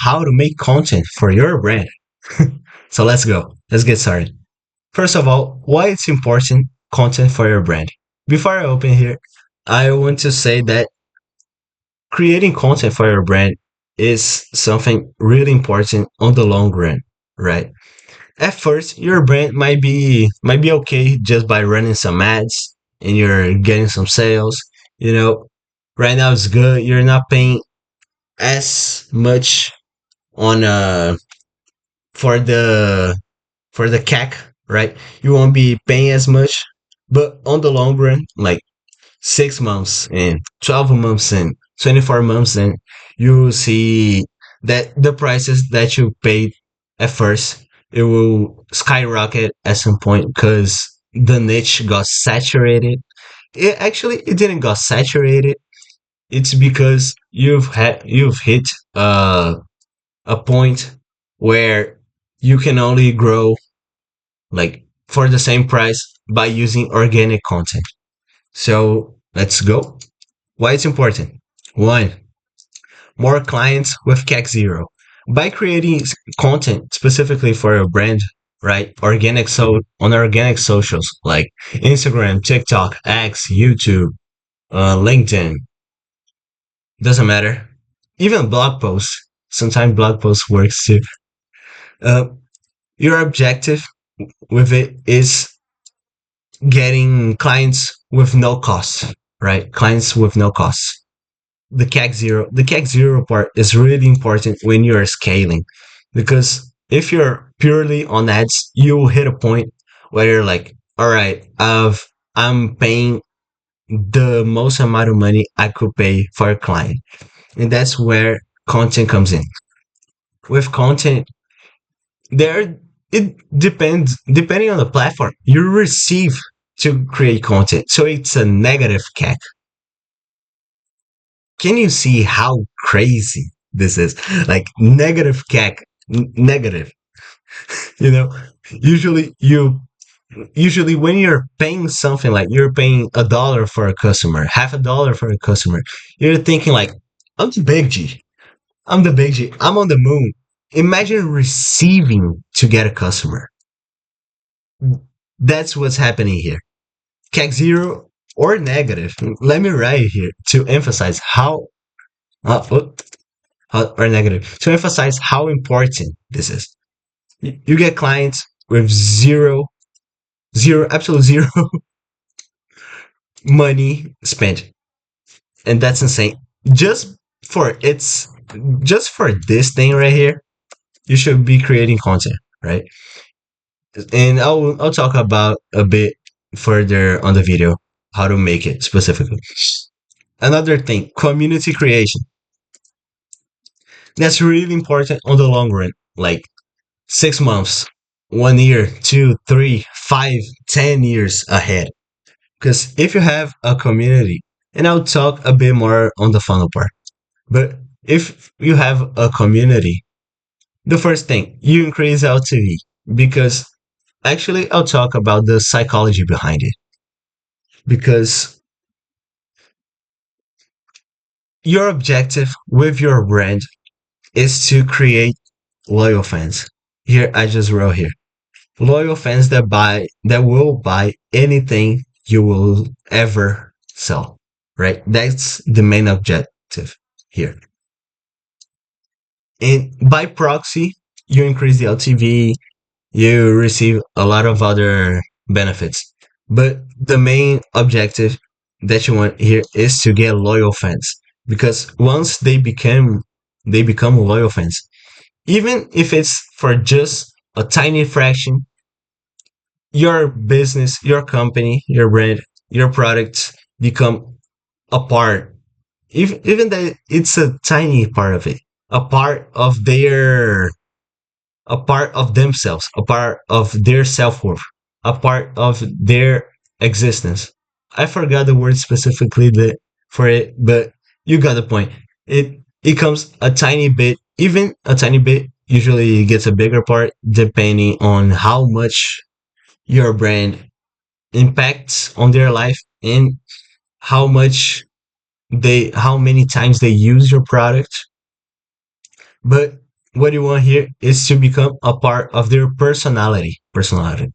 how to make content for your brand. So let's go. Let's get started. First of all, why it's important content for your brand. Before I open here, I want to say that creating content for your brand is something really important on the long run, right? At first, your brand might be okay just by running some ads and you're getting some sales. You know, right now it's good. You're not paying as much on for the for the CAC, right? You won't be paying as much, but on the long run, like 6 months and 12 months and 24 months, and you will see that the prices that you paid at first, it will skyrocket at some point because the niche got saturated. It didn't got saturated. It's because you've hit a point where you can only grow like for the same price by using organic content. So let's go. Why it's important? One, more clients with CAC zero. By creating content specifically for your brand, right? On organic socials like Instagram, TikTok, X, YouTube, LinkedIn, doesn't matter. Even blog posts. Sometimes blog posts works too. Uh, your objective with it is getting clients with no cost, right? Clients with no cost. The CAC zero part is really important when you're scaling because if you're purely on ads, you'll hit a point where you're like, all right, I'm paying the most amount of money I could pay for a client. And that's where content comes in. With content, there it depends depending on the platform you receive to create content. So it's a negative CAC. Can you see how crazy this is? Like negative CAC, negative. You know, usually you usually when you're paying something like you're paying $1 for a customer, half a dollar for a customer, you're thinking like, I'm the big G. I'm the big G. I'm on the moon. Imagine receiving to get a customer. That's what's happening here. CAC zero or negative. Let me write it here to emphasize uh, or negative to emphasize how important this is. You get clients with absolute zero money spent, and that's insane. Just for it's just for this thing right here, you should be creating content, right? And I'll talk about a bit further on the video how to make it specifically. Another thing, community creation. That's really important on the long run. Like 6 months, 1 year, 2, 3, 5, 10 years ahead. Because if you have a community, and I'll talk a bit more on the funnel part, but if you have a community, the first thing you increase LTV because actually I'll talk about the psychology behind it because your objective with your brand is to create loyal fans. Here I just wrote here loyal fans that will buy anything you will ever sell, right? That's the main objective here. And by proxy, you increase the LTV, you receive a lot of other benefits. But the main objective that you want here is to get loyal fans because once they become loyal fans, even if it's for just a tiny fraction, your business, your company, your brand, your products become a part, even that it's a tiny part of it, a part of a part of themselves, a part of their self worth, a part of their existence. I forgot the word specifically for it, but you got the point. It comes a tiny bit, even a tiny bit usually gets a bigger part depending on how much your brand impacts on their life and how much how many times they use your product. But what you want here is to become a part of their personality. You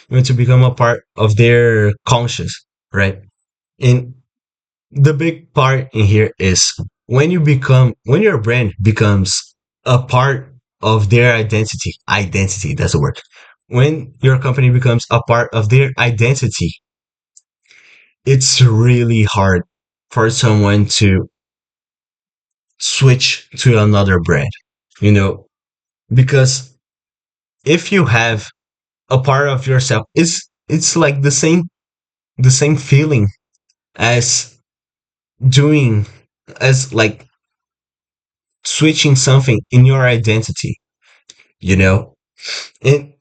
want to become a part of their conscious, right? And the big part in here is when your brand becomes a part of their identity, that's the word. When your company becomes a part of their identity, it's really hard for someone to switch to another brand, you know, because if you have a part of yourself, it's like the same feeling as doing as like switching something in your identity, you know? And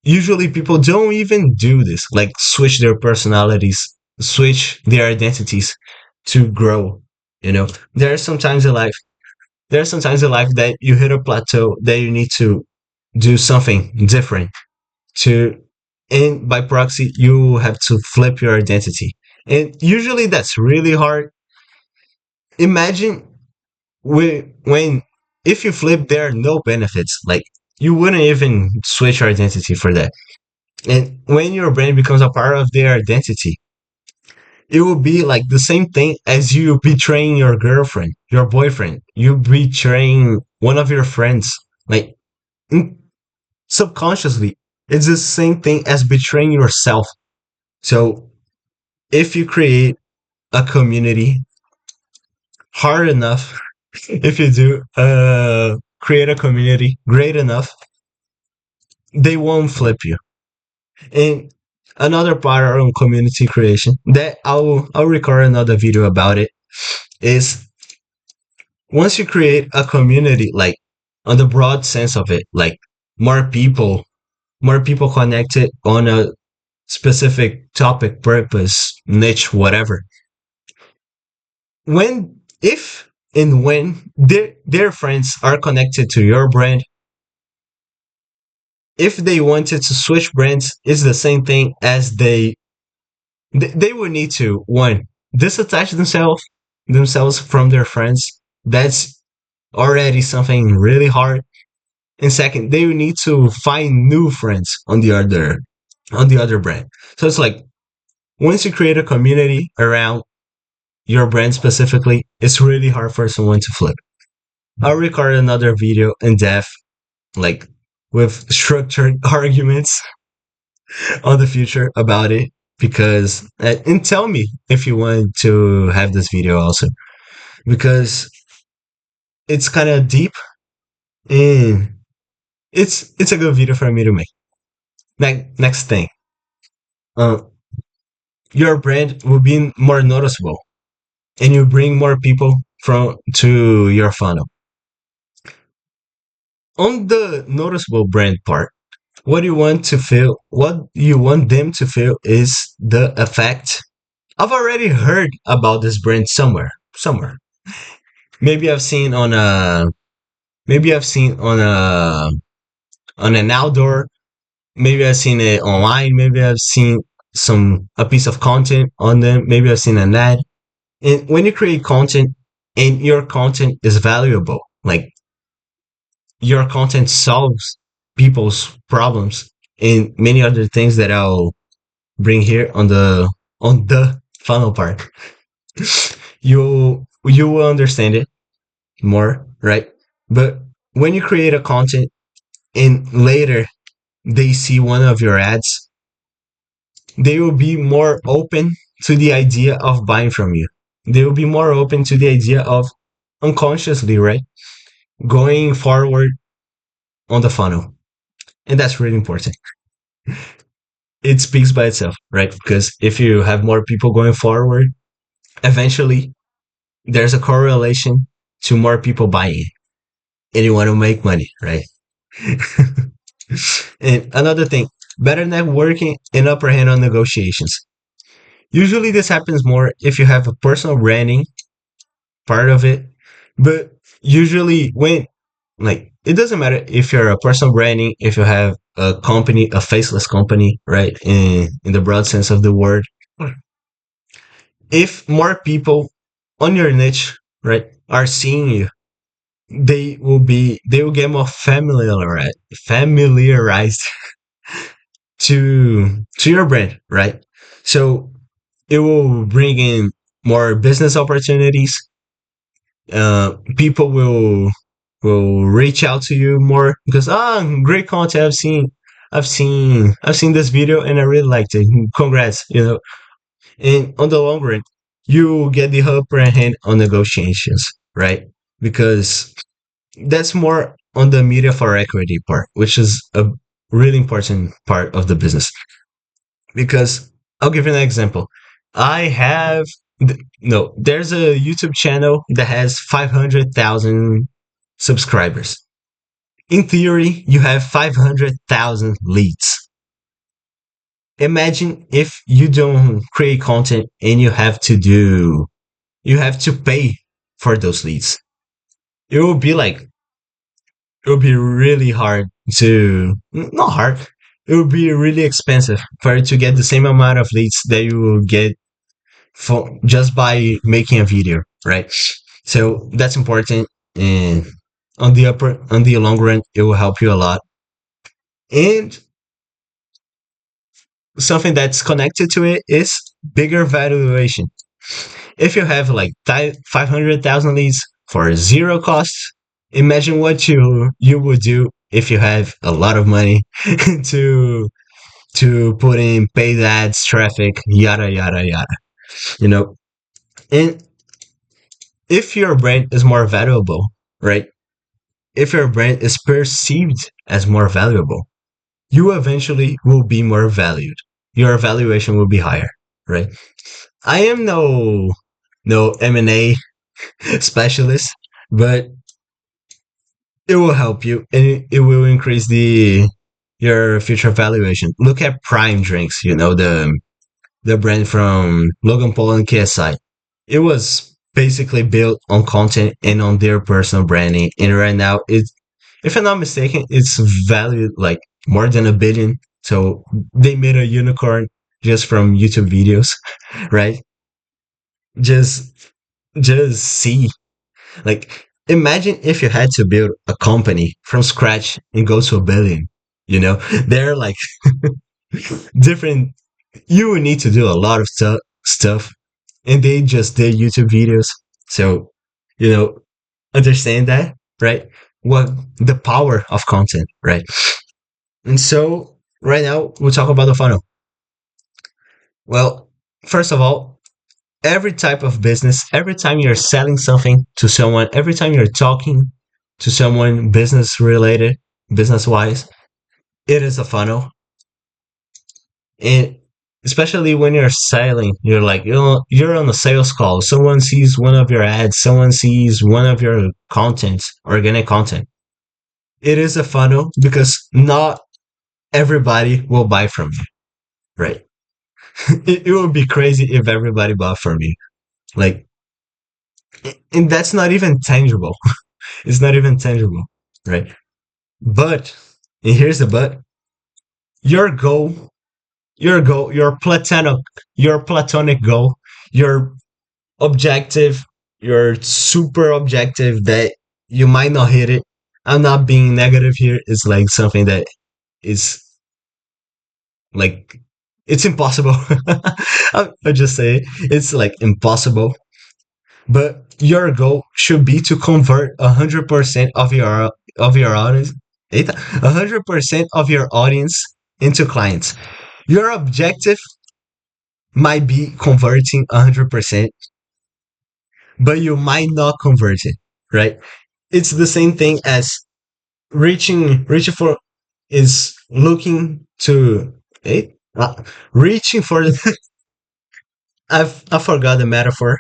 usually people don't even do this, like switch their personalities, switch their identities to grow, you know? There are sometimes in life, there are sometimes in life that you hit a plateau that you need to do something different to, and by proxy, you have to flip your identity. And usually that's really hard. Imagine when if you flip, there are no benefits. Like you wouldn't even switch your identity for that. And when your brand becomes a part of their identity, it will be like the same thing as you betraying your girlfriend, your boyfriend, you betraying one of your friends. Like subconsciously, it's the same thing as betraying yourself. So if you create a community hard enough, if you do create a community great enough, they won't flip you. And another part on community creation that I'll record another video about it is once you create a community, like on the broad sense of it, like more people, more people connected on a specific topic, purpose, niche, whatever. When, if and when their friends are connected to your brand, if they wanted to switch brands, it's the same thing as they would need to one disattach themselves from their friends. That's already something really hard. And second, they would need to find new friends on the other brand. So it's like once you create a community around your brand specifically, it's really hard for someone to flip. I'll record another video in depth, like with structured arguments on the future about it, because and tell me if you want to have this video also, because it's kind of deep and it's a good video for me to make. Next thing, uh, your brand will be more noticeable and you bring more people from to your funnel. On the noticeable brand part, what you want them to feel is the effect. I've already heard about this brand somewhere. Maybe I've seen on a maybe I've seen on an outdoor, maybe I've seen it online, maybe I've seen some a piece of content on them, maybe I've seen an ad. And when you create content and your content is valuable, like your content solves people's problems and many other things that I'll bring here on the funnel part, you will understand it more, right? But when you create a content and later they see one of your ads, they will be more open to the idea of buying from you. They will be more open to the idea of unconsciously, right? Going forward on the funnel. And that's really important. It speaks by itself, right? Because if you have more people going forward, eventually there's a correlation to more people buying, and you want to make money, right? And another thing, better networking and upper hand on negotiations. Usually this happens more if you have a personal branding part of it, but usually when, like, it doesn't matter if you're a personal branding, if you have a company, a faceless company, right? In the broad sense of the word, if more people on your niche, right, are seeing you, they will get more familiarized to your brand, right? So it will bring in more business opportunities. People will reach out to you more because great content. I've seen this video and I really liked it. Congrats, And on the long run, you get the upper hand on negotiations, right? Because that's more on the media for equity part, which is a really important part of the business. Because I'll give you an example. I have no, there's a YouTube channel that has 500,000 subscribers. In theory, you have 500,000 leads. Imagine if you don't create content and you have to pay for those leads. It will be like, it will be really hard not hard. It will be really expensive for you to get the same amount of leads that you will get for just by making a video, right? So that's important. And on the long run, it will help you a lot. And something that's connected to it is bigger valuation. If you have like 500,000 leads for zero costs, imagine what you would do if you have a lot of money to to put in paid ads, traffic, yada yada yada. You know, and if your brand is more valuable, right? If your brand is perceived as more valuable, you eventually will be more valued. Your valuation will be higher, right? I am no M&A specialist, but it will help you and it will increase the your future valuation. Look at Prime Drinks, the brand from Logan Paul and KSI. It was basically built on content and on their personal branding. And right now, if I'm not mistaken, it's valued like more than $1 billion. So they made a unicorn just from YouTube videos, right? Just, just see, like, imagine if you had to build a company from scratch and go to $1 billion. They're like different. You would need to do a lot of stuff, and they just did YouTube videos. So, you know, understand that, right? What the power of content, right? And so, right now, we'll talk about the funnel. Well, first of all, every type of business, every time you're selling something to someone, every time you're talking to someone business related, business wise, it is a funnel. And especially when you're selling, you're like, you're on a sales call. Someone sees one of your ads, someone sees one of your content, organic content. It is a funnel because not everybody will buy from you, right? It would be crazy if everybody bought from you. Like, and that's not even tangible. It's not even tangible, right? But, and here's the but, your goal, your platonic goal, your objective, your super objective that you might not hit it. I'm not being negative here. It's like something that is like, it's impossible. I'll just say it's like impossible. But your goal should be to convert 100% of your audience, 100% of your audience into clients. Your objective might be converting 100%, but you might not convert it, right? It's the same thing as reaching for is looking to reaching for the I forgot the metaphor,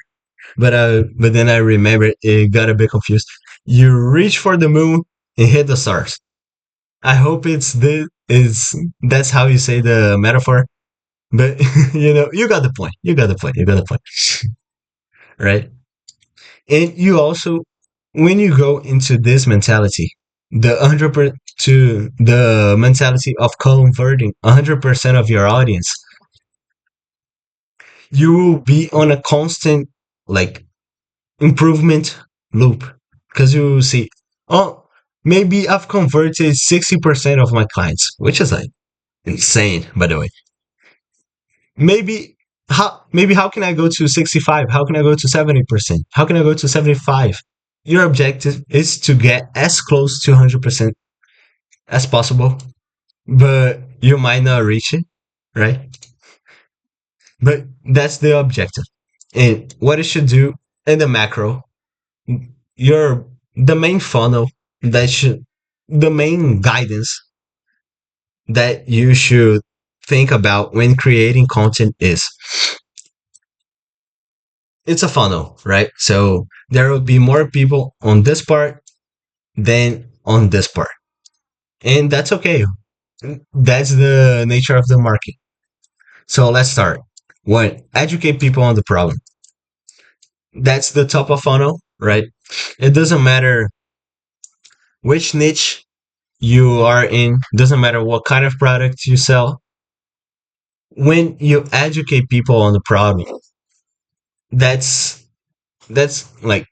but then I remember it got a bit confused. You reach for the moon and hit the stars. I hope that's how you say the metaphor. But you got the point. You got the point. You got the point. Right? And you also, when you go into this mentality, the 100% to the mentality of converting 100% of your audience, you will be on a constant like improvement loop because you will see Oh, maybe I've converted 60% of my clients, which is like insane, by the way. Maybe how can I go to 65? How can I go to 70%? How can I go to 75? Your objective is to get as close to 100% as possible, but you might not reach it, right? But that's the objective. And what it should do in the macro, your the main funnel that should the main guidance that you should think about when creating content is it's a funnel, right? So there will be more people on this part than on this part. And that's okay. That's the nature of the market. So let's start. One, educate people on the problem. That's the top of funnel, right? It doesn't matter which niche you are in, doesn't matter what kind of product you sell. When you educate people on the problem, that's that's like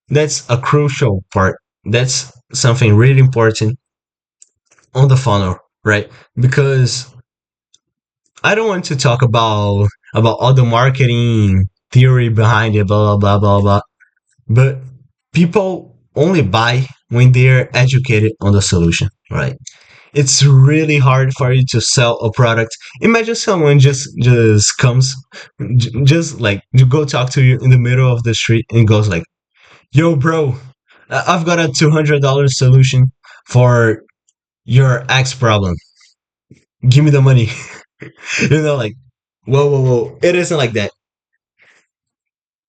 that's a crucial part. That's something really important on the funnel, right? Because I don't want to talk about all the marketing theory behind it, blah blah blah blah blah. But people only buy when they're educated on the solution, right? It's really hard for you to sell a product. Imagine someone just comes, just like to go talk to you in the middle of the street and goes like, "Yo, bro, I've got a $200 solution for your X problem. Give me the money." Like, whoa, whoa, whoa. It isn't like that.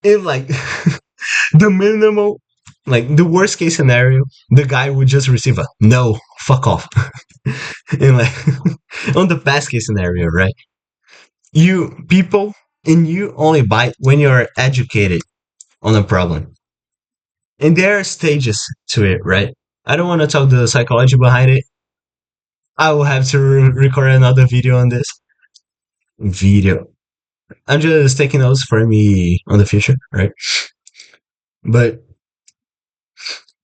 It like the minimal, like the worst case scenario, the guy would just receive a no, fuck off. And like on the best case scenario, right? You people and you only buy when you're educated on a problem. And there are stages to it, right? I don't want to talk the psychology behind it. I will have to record another video on this. Video. I'm just taking notes for me on the future, right? But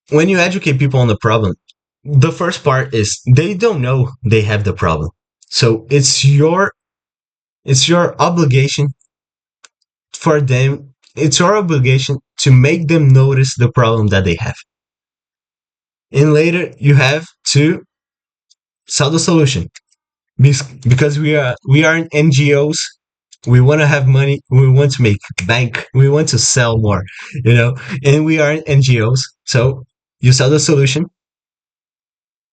when you educate people on the problem, the first part is they don't know they have the problem. So it's your obligation for them. It's your obligation to make them notice the problem that they have. And later you have to sell the solution. Because we are NGOs, we want to have money, we want to make bank, we want to sell more, and we are NGOs. So you sell the solution,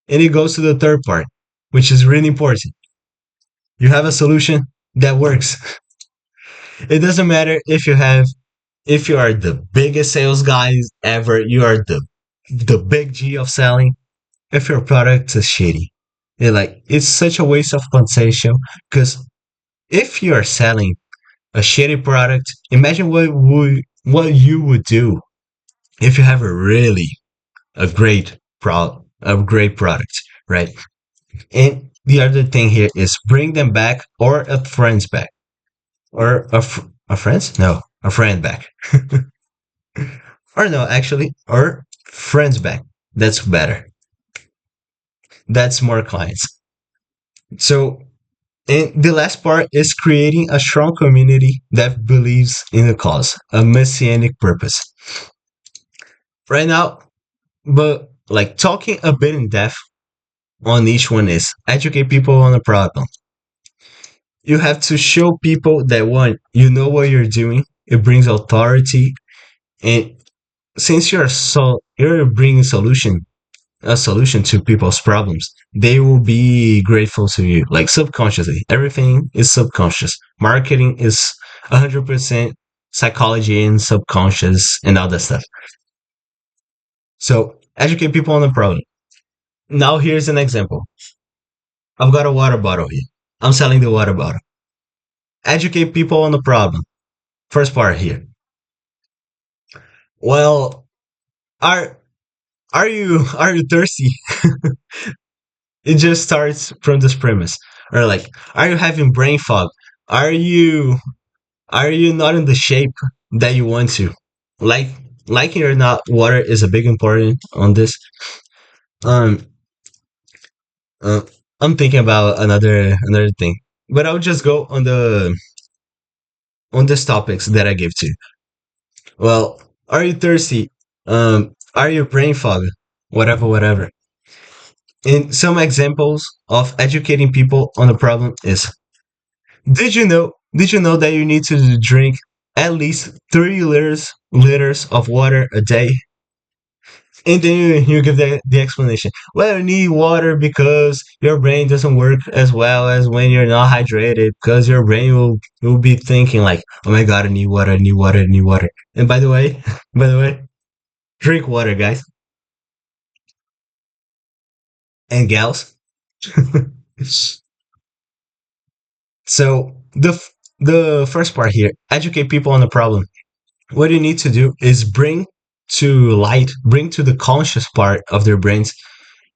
and it goes to the third part, which is really important. You have a solution that works. It doesn't matter if you are the biggest sales guys ever, you are the big G of selling. If your product is shitty, it's such a waste of potential. Because if you are selling a shitty product, imagine what you would do if you have a great product, right? And the other thing here is bring them back, or a friend's back, or a friend's no a friend back, or no, actually, or friends back. That's better. That's more clients. So, and the last part is creating a strong community that believes in the cause, a messianic purpose. Right now, but like talking a bit in depth on each one is educate people on the problem. You have to show people that one, you know what you're doing. It brings authority, and since you're bringing a solution to people's problems, they will be grateful to you, like subconsciously. Everything is subconscious. Marketing is 100% psychology and subconscious and all that stuff. So educate people on the problem. Now here's an example. I've got a water bottle here. I'm selling the water bottle. Educate people on the problem. First part here. Well, are are you thirsty? It just starts from this premise. Or like, are you having brain fog? Are you are you not in the shape that you want to? Like, liking or not, water is a big important on this. Um, uh, I'm thinking about another thing, but I'll just go on these topics that I give to you. Well, are you thirsty? Are you brain fog? Whatever, whatever. And some examples of educating people on the problem is: Did you know that you need to drink at least 3 liters of water a day? And then you give the explanation. Well, you need water because your brain doesn't work as well as when you're not hydrated. Because your brain will be thinking like, "Oh my god, I need water, I need water, I need water." And by the way, by the way, drink water, guys and gals. So the first part here, educate people on the problem. What you need to do is bring to the conscious part of their brains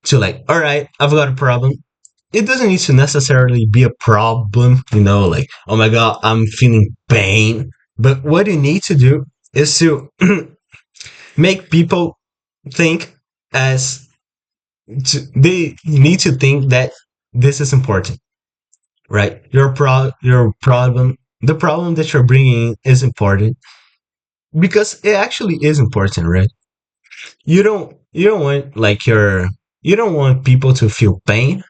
to like, all right, I've got a problem. It doesn't need to necessarily be a problem, like, oh my god, I'm feeling pain. But what you need to do is to make people think as they need to think that this is important, right? Your problem, the problem that you're bringing is important because it actually is important, right? You don't want like your you don't want people to feel pain,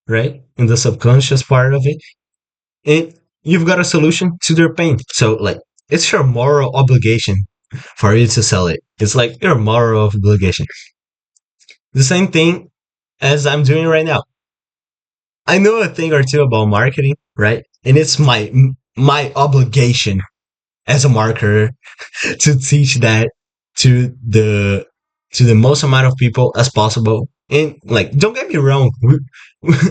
right? In the subconscious part of it. And you've got a solution to their pain. So like it's your moral obligation for you to sell it. It's like your moral obligation. The same thing as I'm doing right now. I know a thing or two about marketing, right? And it's my obligation as a marketer to teach that to the most amount of people as possible. And like, don't get me wrong,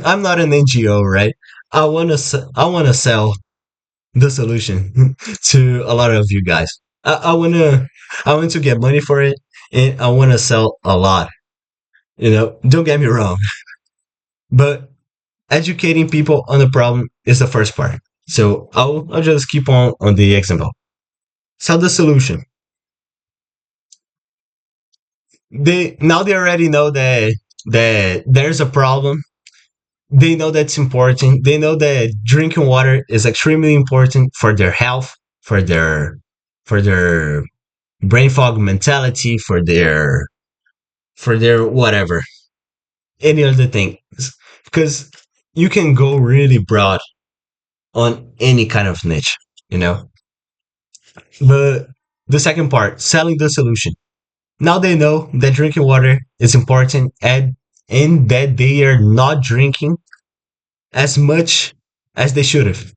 I'm not an NGO, right? I want to sell the solution to a lot of you guys. I want to get money for it, and I want to sell a lot. Don't get me wrong, but educating people on the problem is the first part. So I'll just keep on the example. Sell the solution. They already know that there's a problem. They know that's important. They know that drinking water is extremely important for their health, for their brain fog mentality, for their whatever, any other thing. Because you can go really broad on any kind of niche, you know. But the second part, selling the solution. Now they know that drinking water is important and that they are not drinking as much as they should have.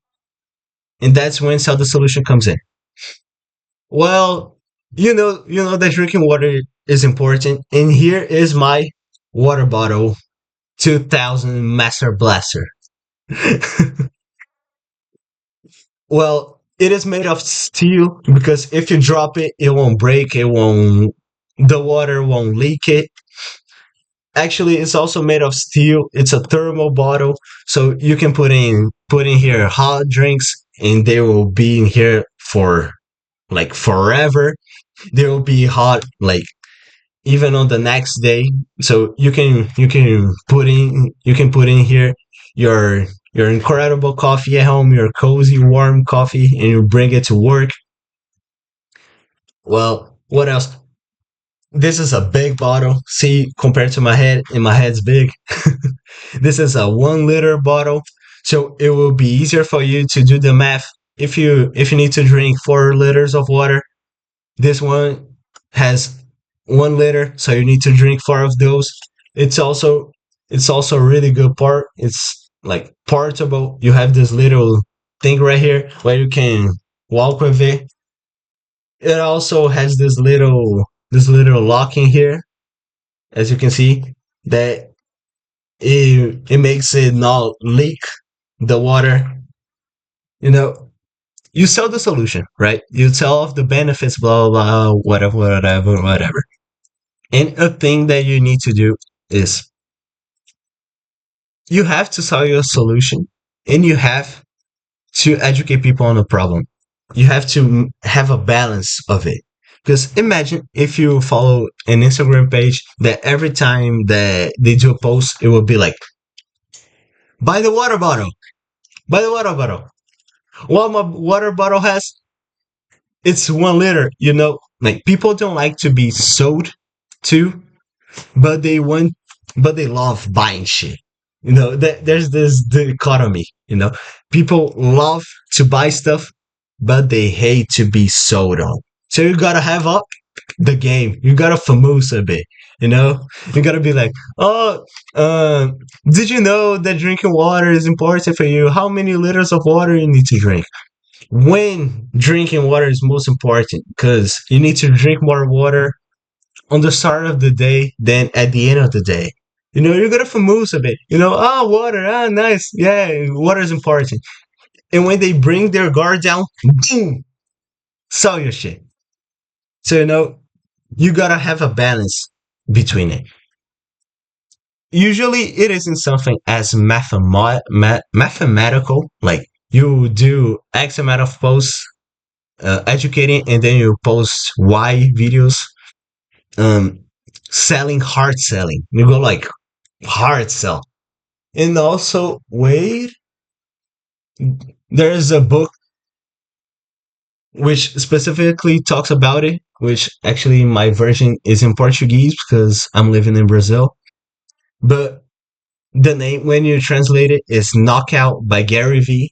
And that's when sell the solution comes in. Well, you know that drinking water is important, and here is my water bottle, 2000 Master Blaster. Well, it is made of steel because if you drop it, it won't break. The water won't leak it. Actually, it's also made of steel. It's a thermal bottle, so you can put in here hot drinks, and they will be in here for like forever. They will be hot like even on the next day. So you can put in here your your incredible coffee at home, your cozy warm coffee, and you bring it to work. Well, what else? This is a big bottle. See, compared to my head, and my head's big. This is a 1 liter bottle, so it will be easier for you to do the math. If you need to drink 4 liters of water, this one has 1 liter, so you need to drink 4 of those. It's also a really good part. It's like portable. You have this little thing right here where you can walk with it. It also has this little lock in here, as you can see, that it makes it not leak the water. You know, you sell the solution, right? You tell of the benefits, blah blah blah, whatever, whatever, whatever. And a thing that you need to do is you have to sell your solution, and you have to educate people on the problem. You have to have a balance of it. Because imagine if you follow an Instagram page that every time that they do a post, it will be like, buy the water bottle, buy the water bottle. What my water bottle has, it's 1 liter, you know? Like people don't like to be sold to, but they want, but they love buying shit. You know, there's this dichotomy, you know? People love to buy stuff, but they hate to be sold on. So you gotta have up the game. You gotta famous a bit, you know? You gotta be like, oh, uh, did you know that drinking water is important for you? How many liters of water you need to drink? When drinking water is most important, because you need to drink more water on the start of the day than at the end of the day. You know, you're gonna famous a bit. You know, oh, water, ah, nice. Yeah, water is important. And when they bring their guard down, boom, sell your shit. So, you know, you gotta have a balance between it. Usually, it isn't something as mathematical, like you do X amount of posts educating and then you post Y videos, um, selling, hard selling. You go like hard sell. And also, wait, there's a book which specifically talks about it, which actually my version is in Portuguese because I'm living in Brazil. But the name, when you translate it, is Knockout by Gary Vee.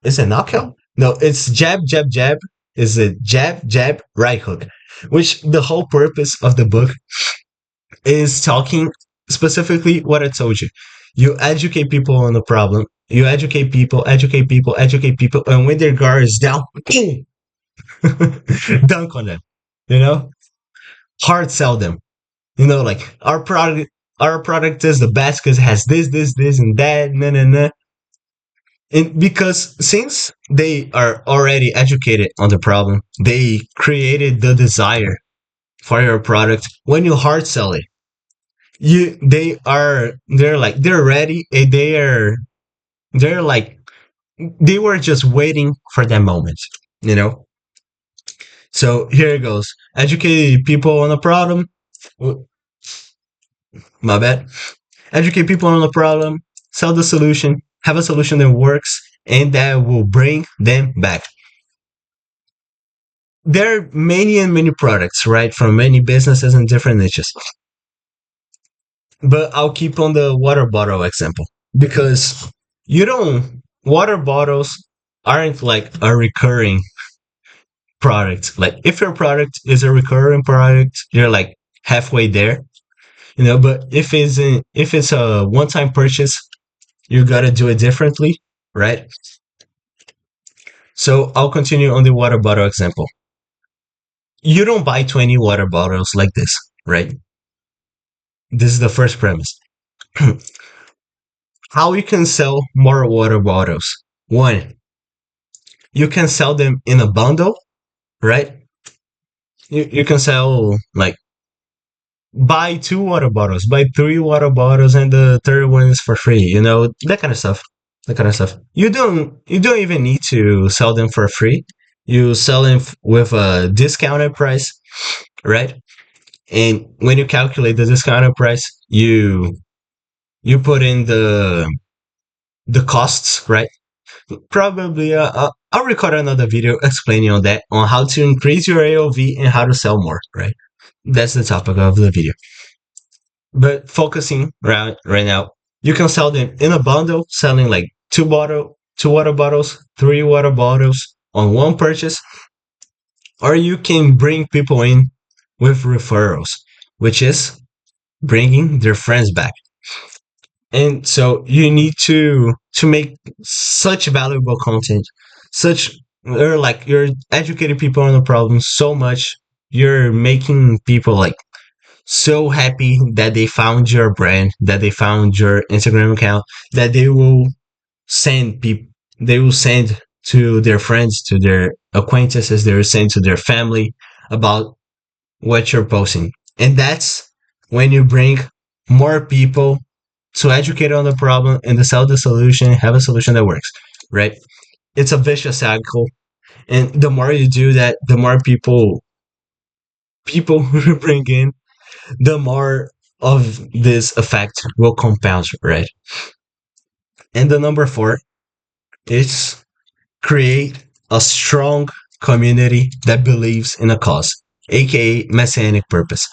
Is it Knockout? No, it's Jab, Jab, Jab. Is it Jab, Jab, Right Hook? Which the whole purpose of the book is talking specifically what I told you. You educate people on the problem. You educate people, educate people, educate people, and when their guard is down, dunk on them. You know, hard sell them. You know, like our product is the best because it has this, this, this, and that, nah, nah, nah. And because since they are already educated on the problem, they created the desire for your product. When you hard sell it, they're ready and they're like they were just waiting for that moment, you know. So here it goes: educate people on the problem. My bad. Educate people on the problem, sell the solution, have a solution that works, and that will bring them back. There are many and many products, right, from many businesses and different niches. But I'll keep on the water bottle example because you don't water bottles aren't like a recurring product. Like if your product is a recurring product, you're like halfway there, you know. But if it's a one time purchase, you gotta do it differently, right? So I'll continue on the water bottle example. You don't buy 20 water bottles like this, right? This is the first premise. How you can sell more water bottles? One, you can sell them in a bundle, right? You can sell like buy 2 water bottles, buy 3 water bottles, and the third one is for free. You know, that kind of stuff. That kind of stuff. You don't even need to sell them for free. You sell them with a discounted price, right? And when you calculate the discounted price, you put in the costs, right? Probably I'll record another video explaining on that, on how to increase your AOV and how to sell more, right? That's the topic of the video. But focusing right now, you can sell them in a bundle, selling like 2 water bottles, 3 water bottles on one purchase, or you can bring people in with referrals, which is bringing their friends back. And so you need to make such valuable content, such or like you're educating people on the problem so much, you're making people like so happy that they found your brand, that they found your Instagram account, that they will send to their friends, to their acquaintances, they will send to their family about what you're posting. And that's when you bring more people to educate on the problem and to sell the solution, have a solution that works, right? It's a vicious cycle. And the more you do that, the more people people you bring in, the more of this effect will compound, right? And the number four is create a strong community that believes in a cause, aka messianic purpose.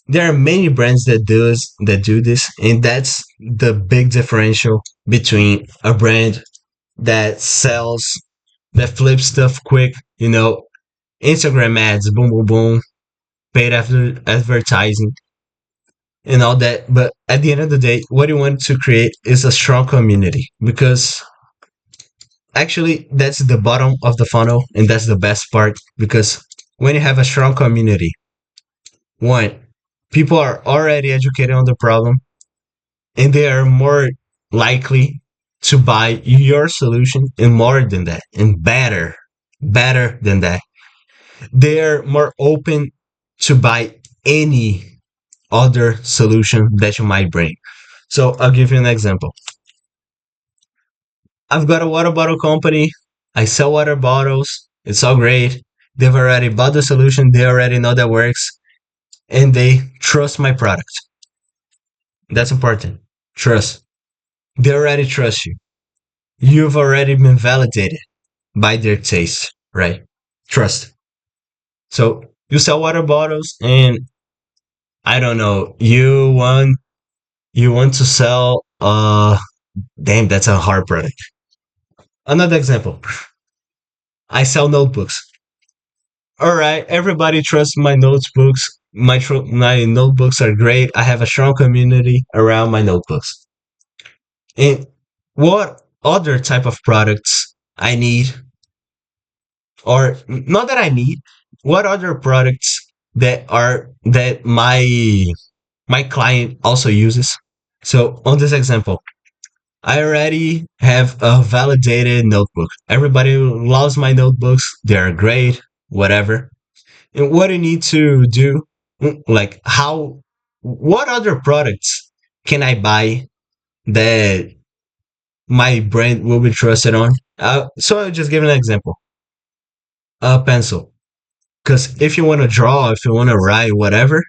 There are many brands that do this, and that's the big differential between a brand that sells, that flips stuff quick, Instagram ads, boom boom boom, paid after advertising and all that. But at the end of the day, what you want to create is a strong community, because actually that's the bottom of the funnel, and that's the best part, because when you have a strong community, one, people are already educated on the problem, and they are more likely to buy your solution, and more than that, and better than that, they're more open to buy any other solution that you might bring. So I'll give you an example. I've got a water bottle company. I sell water bottles. It's all great. They've already bought the solution. They already know that works, and they trust my product. That's important. Trust. They already trust you. You've already been validated by their taste, right? Trust. So you sell water bottles, and I don't know, you want to sell damn, that's a hard product. Another example. I sell notebooks. All right, everybody trusts my notebooks. My notebooks are great. I have a strong community around my notebooks. And what other type of products I need, or not that I need, what other products that my client also uses? So on this example, I already have a validated notebook. Everybody loves my notebooks. They're great, whatever. And what you need to do, like what other products can I buy that my brand will be trusted on? So I'll just give an example. A pencil. Because if you want to draw, if you want to write, whatever,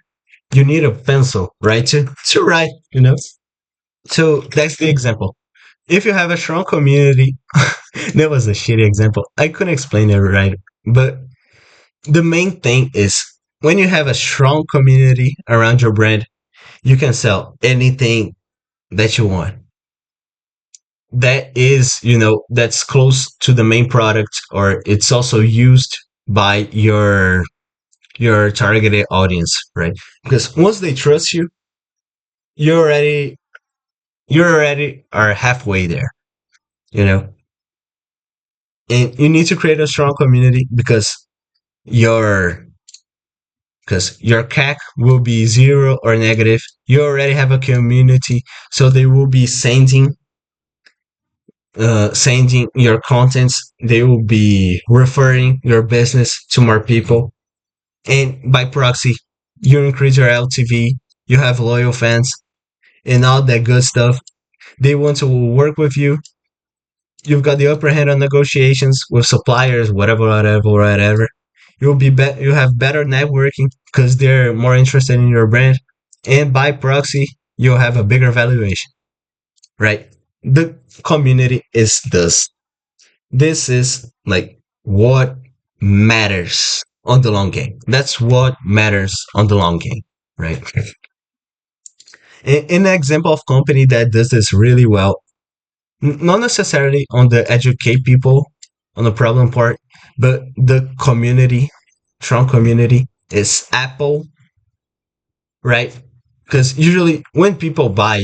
you need a pencil, right? To write, So that's the example. If you have a strong community, that was a shitty example. I couldn't explain it right. But the main thing is, when you have a strong community around your brand, you can sell anything that you want. That is, that's close to the main product, or it's also used by your targeted audience, right? Because once they trust you, you already you already are halfway there, you know. And you need to create a strong community, your because your CAC will be zero or negative. You already have a community, so they will be sending your contents. They will be referring your business to more people, and by proxy, you increase your LTV. You have loyal fans and all that good stuff. They want to work with you. You've got the upper hand on negotiations with suppliers, whatever, whatever, whatever. You have better networking because they're more interested in your brand, and by proxy, you'll have a bigger valuation, right? The community is this. This is like what matters on the long game. That's what matters on the long game, right? In an example of company that does this really well, not necessarily on the educate people on the problem part, but the community, strong community, is Apple, right? Because usually when people buy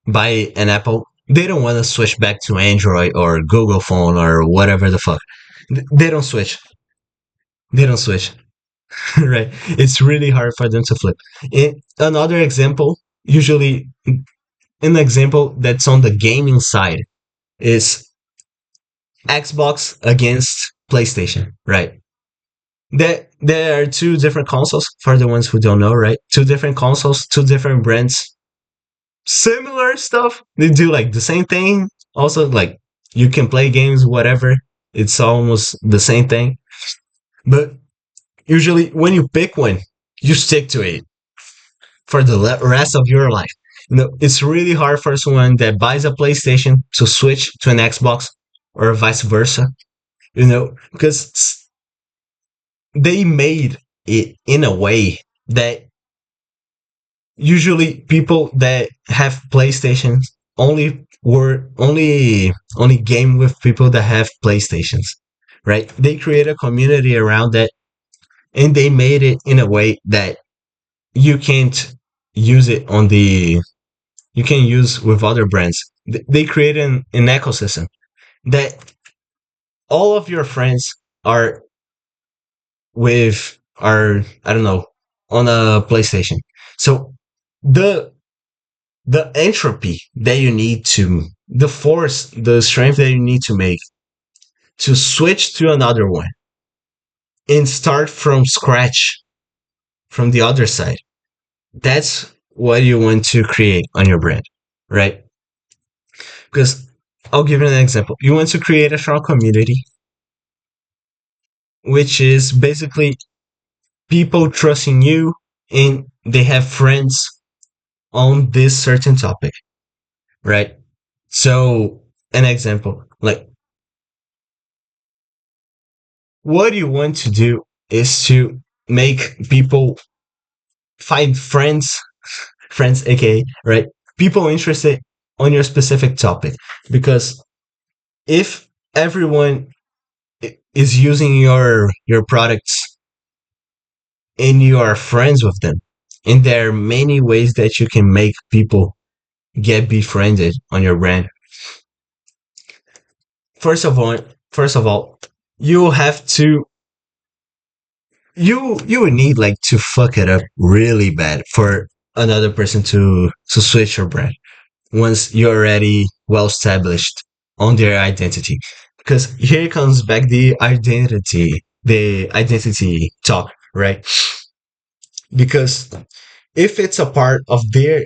an Apple, they don't want to switch back to Android or Google phone or whatever the fuck. They don't switch. They don't switch, right? It's really hard for them to flip. Another example, usually an example that's on the gaming side, is Xbox against PlayStation, right? There are two different consoles for the ones who don't know, right? Two different consoles, two different brands, similar stuff. They do like the same thing. Also, like you can play games, whatever. It's almost the same thing. But usually, when you pick one, you stick to it for the rest of your life. It's really hard for someone that buys a PlayStation to switch to an Xbox or vice versa, because they made it in a way that usually people that have PlayStations only game with people that have PlayStations, right? They create a community around that, and they made it in a way that you can't use it on the you can use with other brands. They create an ecosystem that all of your friends are are, I don't know, on a PlayStation. So the the entropy that you need to the force, the strength that you need to make to switch to another one and start from scratch from the other side. That's what you want to create on your brand, right? Because I'll give you an example. You want to create a strong community, which is basically people trusting you and they have friends on this certain topic, right? So, an example, like what you want to do is to make people find friends, aka, right? People interested on your specific topic. Because if everyone is using your products and you are friends with them, and there are many ways that you can make people get befriended on your brand. First of all, first of all, you have to you would need like to fuck it up really bad for another person to switch your brand once you're already well established on their identity. Because here comes back the identity talk, right? Because if it's a part of their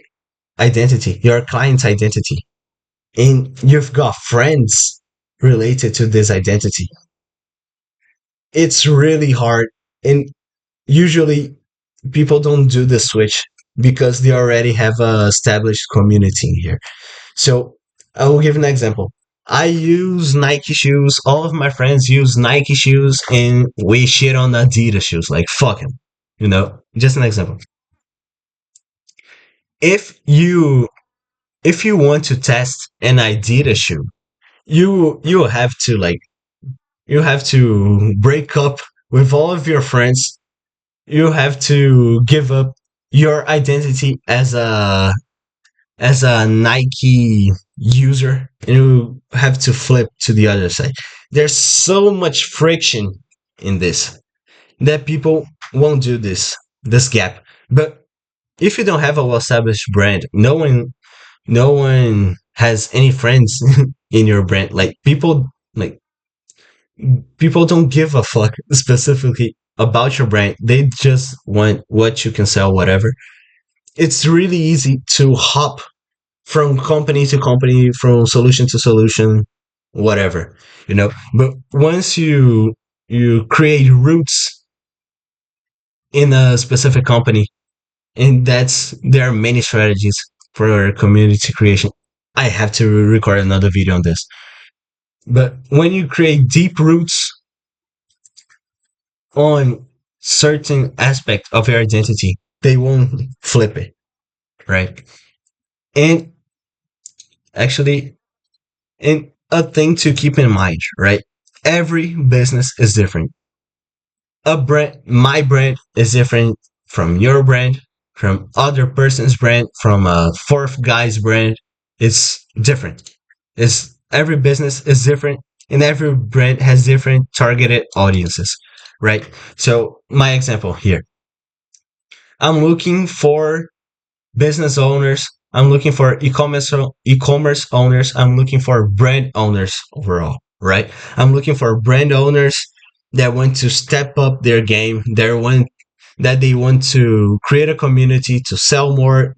identity, your client's identity, and you've got friends related to this identity, it's really hard. And usually people don't do the switch because they already have a established community in here. So I will give an example. I use Nike shoes. All of my friends use Nike shoes, and we shit on Adidas shoes. Like fuck him, Just an example. If you if you want to test an Adidas shoe, you have to break up with all of your friends. You have to give up your identity as a Nike user, and you have to flip to the other side. There's so much friction in this that people won't do this gap. But if you don't have a well established brand, no one has any friends in your brand. People don't give a fuck specifically about your brand. They just want what you can sell, whatever. It's really easy to hop from company to company, from solution to solution, whatever. But once you create roots in a specific company, and there are many strategies for community creation. I have to record another video on this. But when you create deep roots on certain aspect of your identity, they won't flip it, right? And actually, and a thing to keep in mind, right? Every business is different. My brand is different from your brand, from other person's brand, from a fourth guy's brand. It's different. It's Every business is different, and every brand has different targeted audiences, right? So my example here, I'm looking for business owners. I'm looking for e-commerce owners. I'm looking for brand owners overall, right? I'm looking for brand owners that want to step up their game. That they want to create a community to sell more,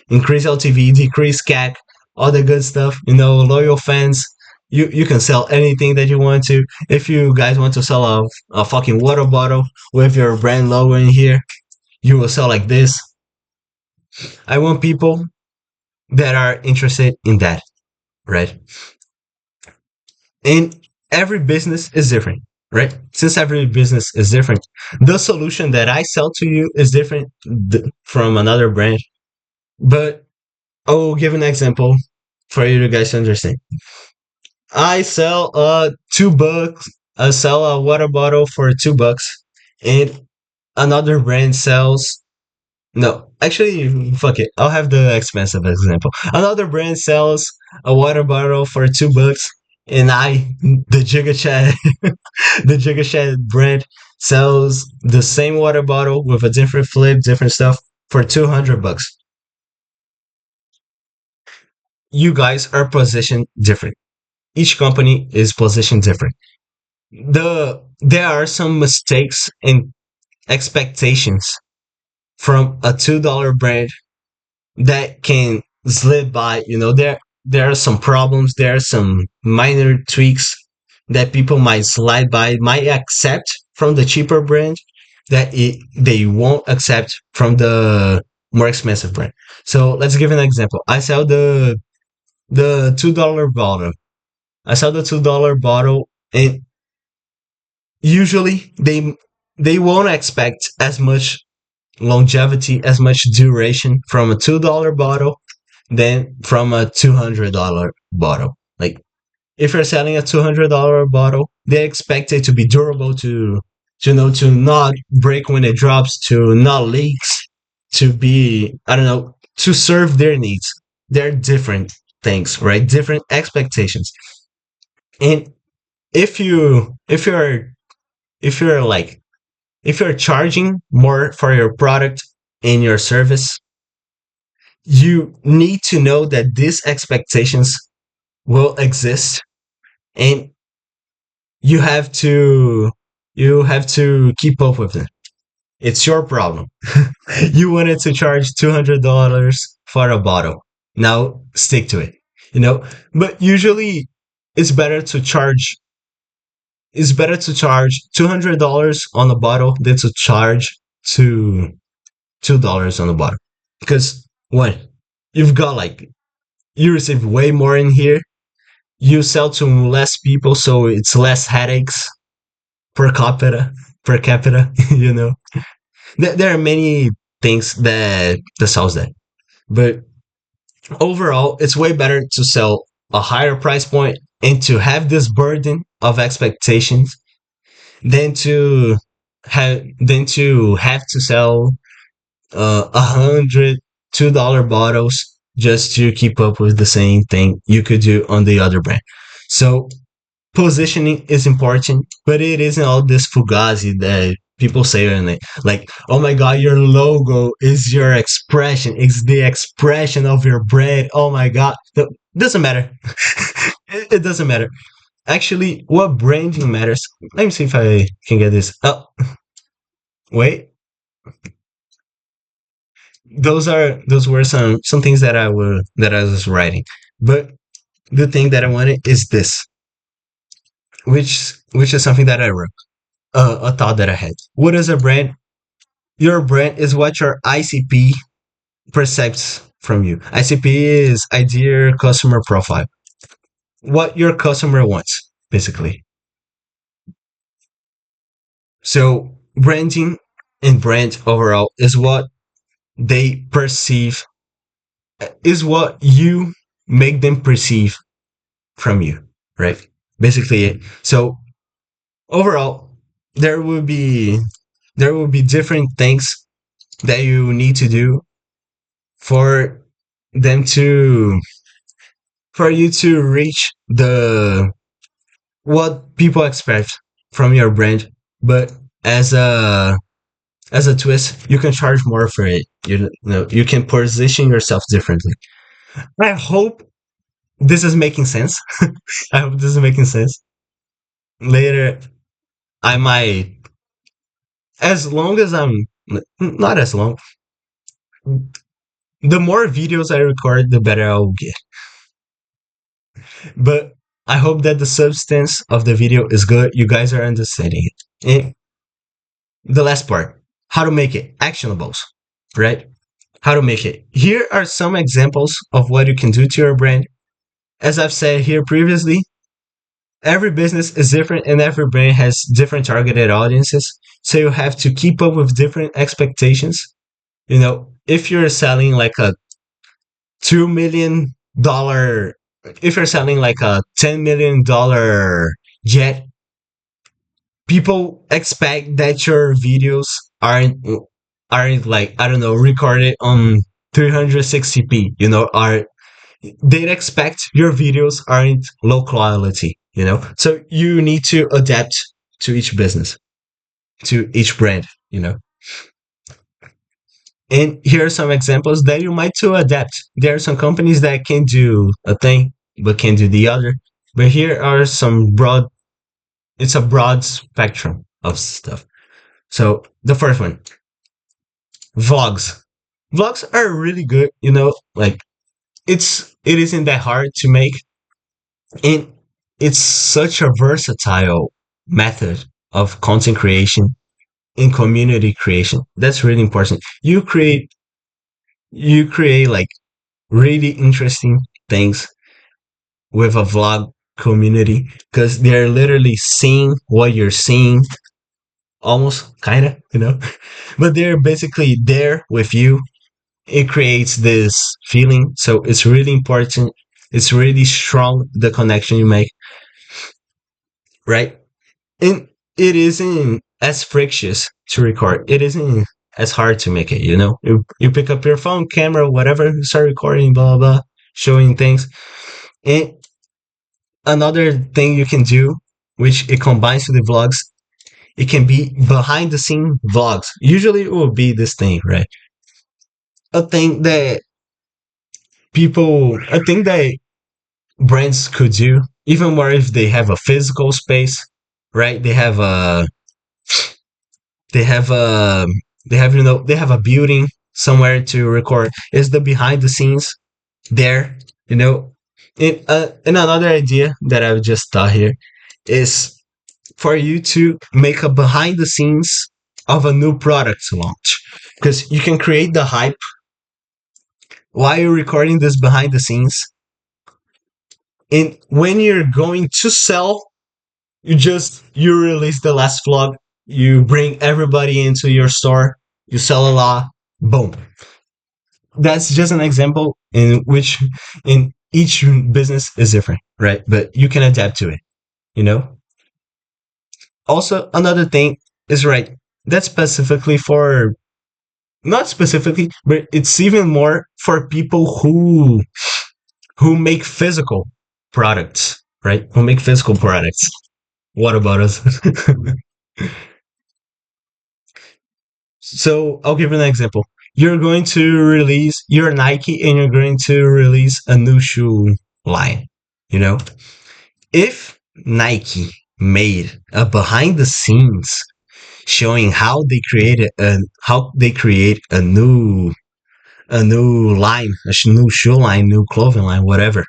increase LTV, decrease CAC, all the good stuff. Loyal fans. You can sell anything that you want to. If you guys want to sell a fucking water bottle with your brand logo in here, you will sell like this. I want people that are interested in that, right? And every business is different, right? Since every business is different, the solution that I sell to you is different from another brand. But I will give an example for you guys to understand. I sell $2. I sell a water bottle for $2, and another brand sells. No, actually, fuck it. I'll have the expensive example. Another brand sells a water bottle for $2, and the Gigachat, the Gigachat brand sells the same water bottle with a different flip, different stuff for $200. You guys are positioned different. Each company is positioned different. There are some mistakes in expectations from a $2 brand that can slip by. There are some problems, there are some minor tweaks that people might slide by, might accept from the cheaper brand that they won't accept from the more expensive brand. So let's give an example. I sell the $2 bottle. I sell the $2 bottle, and usually they won't expect as much longevity, as much duration from a $2 bottle than from a $200 bottle. Like, if you're selling a $200 bottle, they expect it to be durable, to not break when it drops, to not leaks, to be, I don't know, to serve their needs. They're different things, right? Different expectations. And if you're like if you're charging more for your product and your service, you need to know that these expectations will exist, and you have to you have to keep up with them. It's your problem. You wanted to charge $200 for a bottle. Now stick to it. You know, but usually it's better to charge $200 on a bottle than to charge $2 on a bottle. Because what? You've got like you receive way more in here. You sell to less people, so it's less headaches per capita. Per capita, you know. There are many things that solves that, but overall, it's way better to sell a higher price point and to have this burden of expectations than to have to sell 100 $2 bottles just to keep up with the same thing you could do on the other brand. So positioning is important, but it isn't all this fugazi that people say on it. Like, oh my god, your logo is your expression. It's the expression of your brand. Oh my god. No, doesn't matter. It doesn't matter. Actually, what branding matters. Let me see if I can get this. Oh, wait. Those were some things that I was writing. But the thing that I wanted is this, which is something that I wrote. A thought that I had. What is a brand? Your brand is what your ICP perceives from you. ICP is ideal customer profile. What your customer wants, basically. So branding and brand overall is what they perceive, is what you make them perceive from you, right? Basically, so overall, there will be different things that you need to do for them to for you to reach the what people expect from your brand, but as a twist, you can charge more for it. You know, you can position yourself differently. I hope this is making sense. I hope this is making sense. Later, I might, as long as I'm not as long. The more videos I record, the better I'll get. But I hope that the substance of the video is good. You guys are understanding it. And the last part. how to make it actionables, right? How to make it. Here are some examples of what you can do to your brand. As I've said here previously, every business is different and every brand has different targeted audiences. So you have to keep up with different expectations. If you're selling like a $2 million, if you're selling like a $10 million jet, people expect that your videos aren't like, I don't know, recorded on 360p, are they expect your videos aren't low quality, so you need to adapt to each business, to each brand, and here are some examples that you might to adapt. There are some companies that can do a thing but can do the other, but here are some broad, it's a broad spectrum of stuff. So the first one, vlogs. Vlogs are really good, like it isn't that hard to make, and it's such a versatile method of content creation and community creation. That's really important. You create like really interesting things with a vlog community because they're literally seeing what you're seeing, almost kind of, but they're basically there with you. It creates this feeling, so it's really important. It's really strong, the connection you make, right? And it isn't as frictious to record. It isn't as hard to make it, you pick up your phone camera, whatever, start recording, blah blah blah, showing things. And another thing you can do, which it combines with the vlogs, it can be behind the scene vlogs. Usually it will be this thing, right? A thing that a thing that brands could do, even more if they have a physical space, right? They have they have they have a building somewhere to record, is the behind the scenes there, and another idea that I've just thought here is for you to make a behind the scenes of a new product launch, because you can create the hype while you're recording this behind the scenes, and when you're going to sell, you release the last vlog, you bring everybody into your store, you sell a lot, boom. That's just an example in which in each business is different, right? But you can adapt to it, you know. Also, another thing is, right, that's specifically for, not specifically, but it's even more for people who make physical products, right? Who make physical products. What about us? So I'll give you an example. You're going to release, you're Nike and you're going to release a new shoe line. You know, if Nike made a behind the scenes showing how they create a new line, new shoe line, new clothing line, whatever,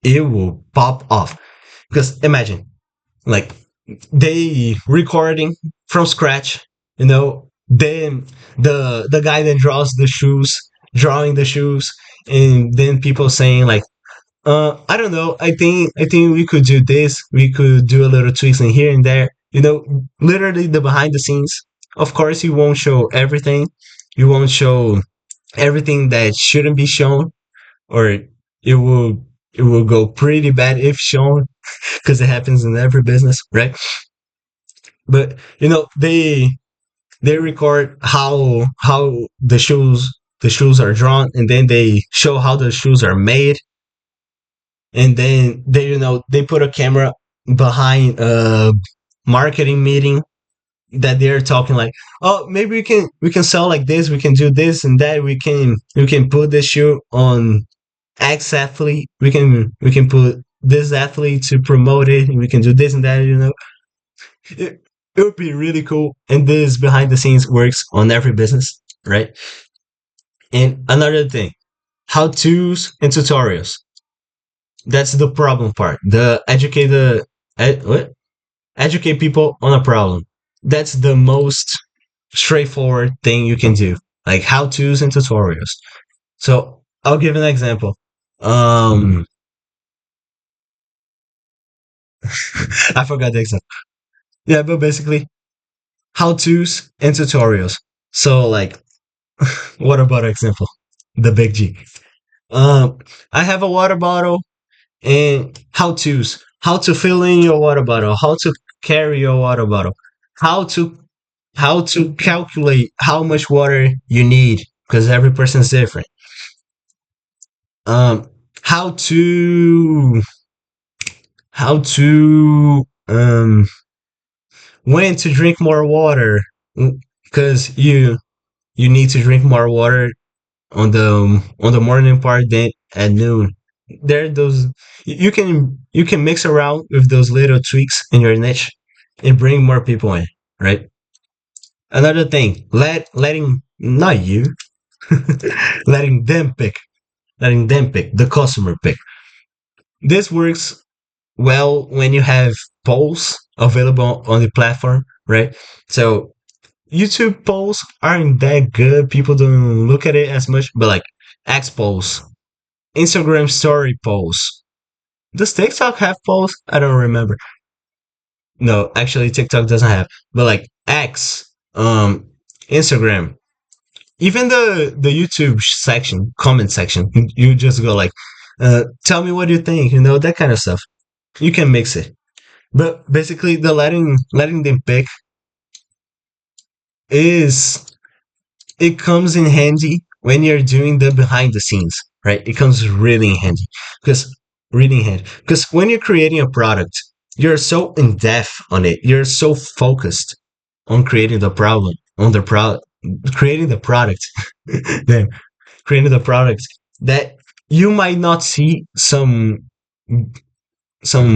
it will pop off. Because imagine, like, they recording from scratch, then the guy that draws the shoes, drawing the shoes, and then people saying like, I don't know, I think we could do this, we could do a little tweaks in here and there, literally the behind the scenes. Of course, you won't show everything, you won't show everything that shouldn't be shown, or it will go pretty bad if shown, because it happens in every business, right? But they record how the shoes are drawn, and then they show how the shoes are made, and then they put a camera behind a marketing meeting that they're talking like, oh, maybe we can sell like this, we can do this and that, we can put this shoe on X athlete, we can put this athlete to promote it, and we can do this and that, it would be really cool. And this behind the scenes works on every business, right? And another thing, how to's and tutorials. That's the problem part. What? Educate people on a problem. That's the most. straightforward thing you can do, like how to's and tutorials. So I'll give an example. Um, I forgot the example. Yeah, but basically how to's and tutorials. So like, what about example? The big G. Um, I have a water bottle and how to's. How to fill in your water bottle. How to carry your water bottle. How to how to calculate how much water you need because every person's different. Um, how to how to when to drink more water because you need to drink more water on the morning part than at noon. There are those you can mix around with those little tweaks in your niche and bring more people in, right? Another thing, letting not you, letting them pick, letting them pick, the customer pick. This works well when you have polls available on the platform, right? So YouTube polls aren't that good. People don't look at it as much, but like X polls, Instagram story polls. Does TikTok have polls? I don't remember. No, actually TikTok doesn't have. But like X, Instagram, even the YouTube section, comment section, you just go like, tell me what you think, that kind of stuff. You can mix it. But basically the letting them pick is it comes in handy when you're doing the behind the scenes, right? It comes really in handy because really in handy because when you're creating a product, you're so in depth on it. You're so focused on creating the problem on the product, creating the product, then creating the product that you might not see some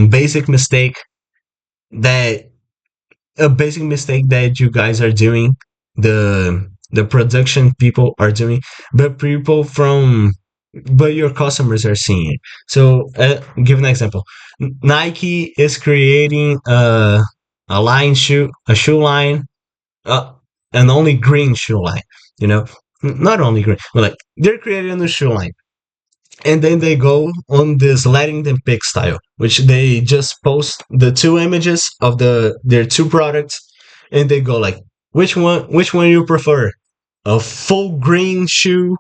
basic mistake that a basic mistake that you guys are doing, the production people are doing, but people from but your customers are seeing it. So, give an example. Nike is creating a line shoe, a shoe line, uh, an only green shoe line. You know, not only green, but like they're creating a new shoe line and then they go on this letting them pick style, which they just post the two images of their two products, and they go like, which one you prefer? A full green shoe,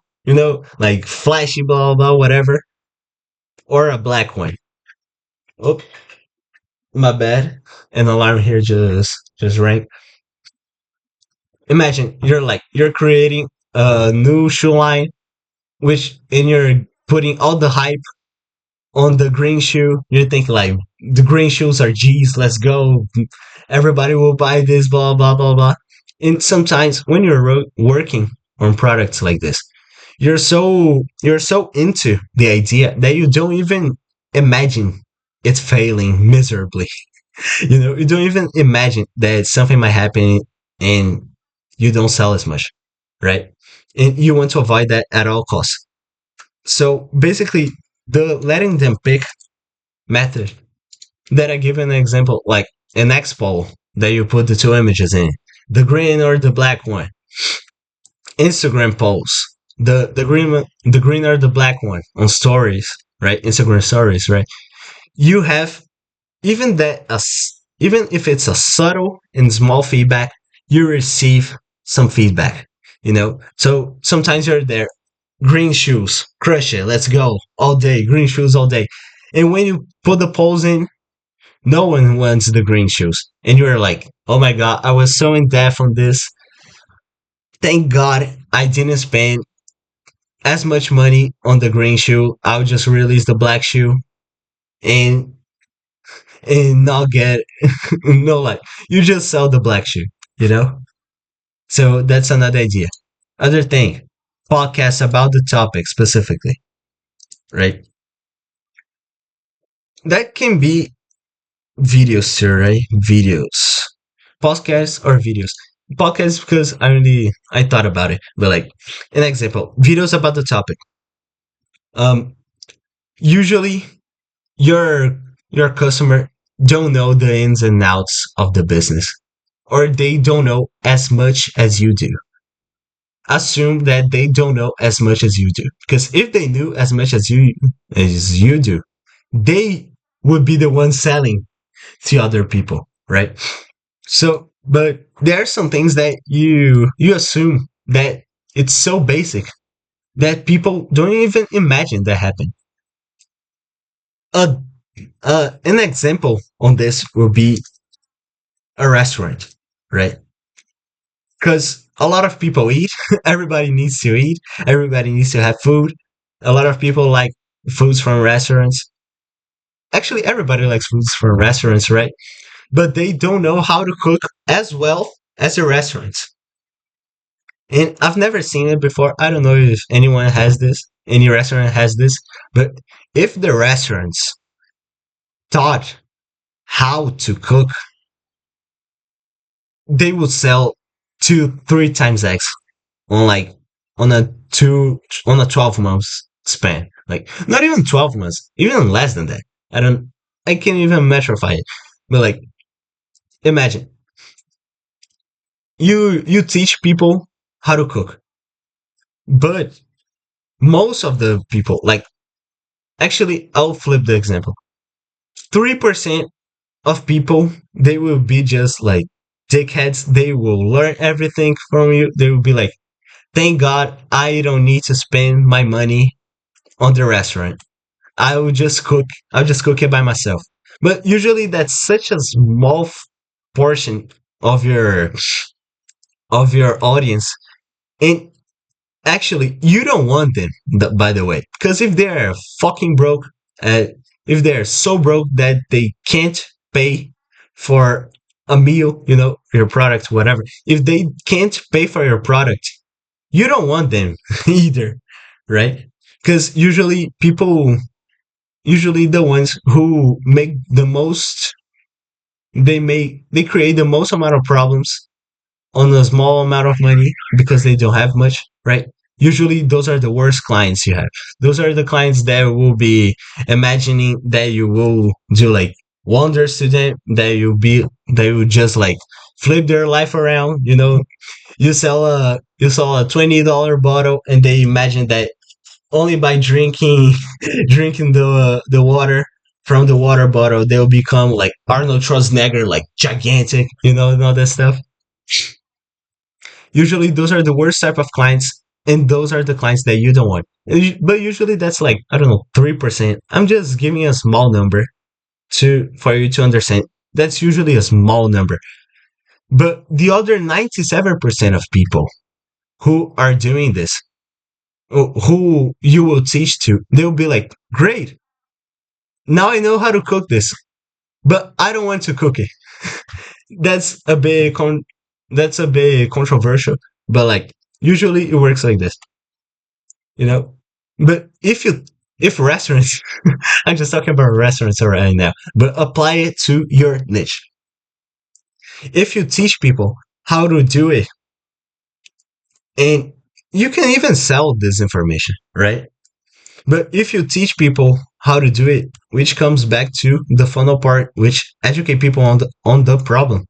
like flashy, blah blah, whatever, or a black one? Oh, my bad. An alarm here just rang. Imagine you're creating a new shoe line, which and you're putting all the hype on the green shoe. You think like the green shoes are G's, let's go. Everybody will buy this, blah blah blah blah. And sometimes when you're working on products like this, you're so into the idea that you don't even imagine it's failing miserably. You don't even imagine that something might happen and you don't sell as much, right? And you want to avoid that at all costs. So basically, the letting them pick method that I give an example, like an expo that you put the two images in, the green or the black one. Instagram posts, the green or the black one on stories, right? Instagram stories, right? You have even even if it's a subtle and small feedback, you receive some feedback. So sometimes you're there, green shoes, crush it, let's go all day, green shoes all day. And when you put the polls in, no one wants the green shoes. And you're like, oh my God, I was so in depth on this. Thank God I didn't spend as much money on the green shoe. I'll just release the black shoe and not get no, like you just sell the black shoe, you know? So that's another idea. Other thing, podcasts about the topic specifically, right? That can be videos too, right? Videos. Podcasts or videos. Podcasts because I thought about it. But like an example, videos about the topic. Um Usually your customer don't know the ins and outs of the business. or they don't know as much as you do. Assume that they don't know as much as you do. Because if they knew as you do, they would be the ones selling to other people, right? So, but there are some things that you assume that it's so basic that people don't even imagine that happen. A an example on this will be a restaurant, right? Because a lot of people eat. Everybody needs to eat. Everybody needs to have food. A lot of people like foods from restaurants. Actually, everybody likes foods from restaurants, right? But they don't know how to cook as well as the restaurants. And I've never seen it before. I don't know if anyone has this, any restaurant has this, but if the restaurants taught how to cook, they would sell 2, 3 times X on like on a two on a 12 months span. Like not even 12 months, even less than that. I can't even metrify it. But like imagine you teach people how to cook, but most of the people like actually I'll flip the example. 3% of people they will be just like dickheads. They will learn everything from you. They will be like, thank God I don't need to spend my money on the restaurant. I'll just cook it by myself. But usually that's such a small portion of your audience. And actually, you don't want them, by the way, because if they're fucking broke, uh, if they're so broke that they can't pay for a meal, your product, whatever, if they can't pay for your product, you don't want them either, right? Because usually the ones who make the most, they create the most amount of problems on a small amount of money because they don't have much, right? Usually, those are the worst clients you have. Those are the clients that will be imagining that you will do like wonders to them, that you just like flip their life around. You sell a $20 bottle, and they imagine that only by drinking drinking the water from the water bottle, they'll become like Arnold Schwarzenegger, like gigantic, and all that stuff. Usually those are the worst type of clients, and those are the clients that you don't want. But usually that's like, I don't know, 3%. I'm just giving a small number to for you to understand. That's usually a small number. But the other 97% of people who are doing this, who you will teach to, they'll be like, great, now I know how to cook this, but I don't want to cook it. That's a bit controversial, but like usually it works like this, you know. But if restaurants, I'm just talking about restaurants right now, but apply it to your niche. If you teach people how to do it, and you can even sell this information, right? But if you teach people how to do it, which comes back to the funnel part, which educate people on the problem,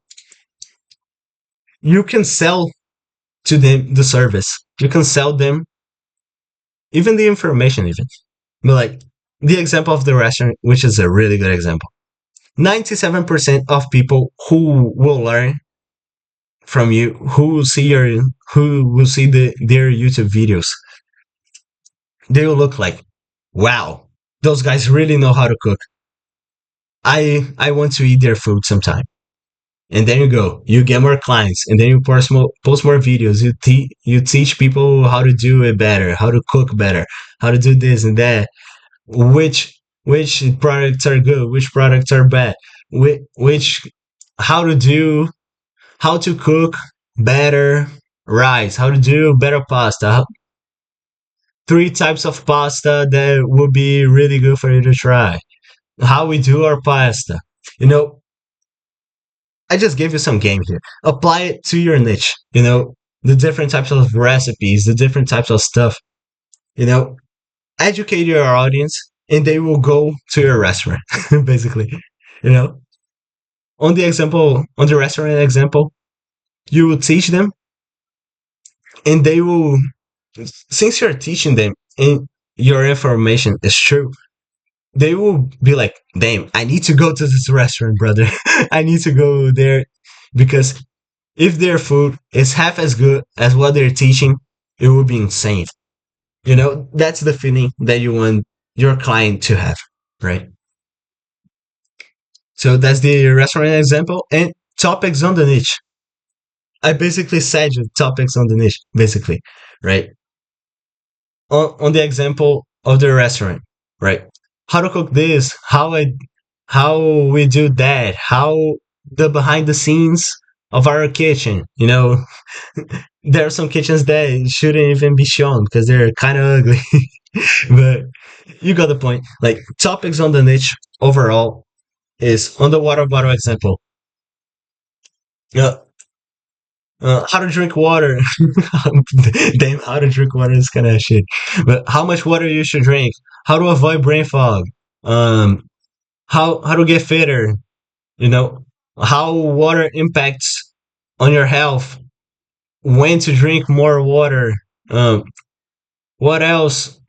you can sell to them the service. You can sell them even the information, even. But like the example of the restaurant, which is a really good example. 97% of people who will learn from you, who will see their YouTube videos, they will look like, wow, those guys really know how to cook. I want to eat their food sometime. And then you go, you get more clients, and then you post more videos. You teach people how to do it better, how to cook better, how to do this and that. Which products are good, which products are bad, which how to do how to cook better rice, how to do better pasta, 3 types of pasta that would be really good for you to try, how we do our pasta. You know, I just gave you some game here. Apply it to your niche. The different types of recipes, the different types of stuff. You know, educate your audience, and they will go to your restaurant, basically. You know, on the restaurant example, You will teach them, and they will, since you're teaching them and your information is true, they will be like, damn, I need to go to this restaurant, brother. I need to go there, because if their food is half as good as what they're teaching, it will be insane. That's the feeling that you want your client to have, right? So that's the restaurant example. And topics on the niche. I basically said you topics on the niche, basically, right? On the example of the restaurant, right? How to cook this, how we do that, how the behind the scenes of our kitchen. There are some kitchens that shouldn't even be shown because they're kind of ugly. But you got the point. Like, topics on the niche overall is on the water bottle example. Uh, how to drink water. Damn, how to drink water is kind of shit. But how much water you should drink. How to avoid brain fog. Um, how to get fitter. You know, how water impacts on your health. When to drink more water. What else?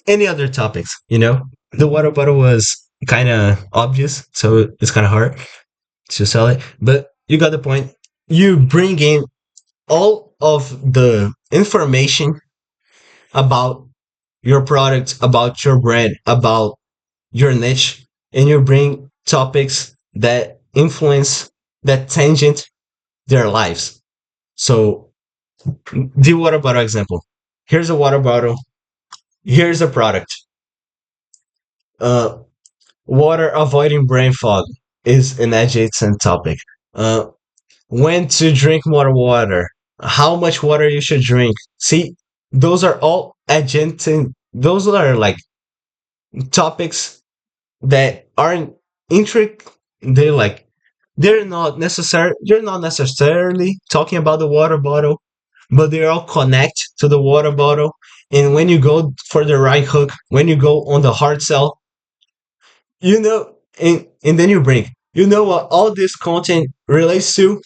Any other topics? The water bottle was kind of obvious, so it's kind of hard to sell it. But you got the point. You bring in all of the information about your product, about your brand, about your niche, and you bring topics that influence, that tangent their lives. So, the water bottle example. Here's a water bottle. Here's a product. Uh, Water avoiding brain fog is an adjacent topic. Uh, when to drink more water, how much water you should drink. See, those are all adjacent. Those are like topics that aren't intricate. They're like they're not necessary. You're not necessarily talking about the water bottle, but they all connect to the water bottle. And when you go for the right hook, when you go on the hard sell, and then you bring, what all this content relates to?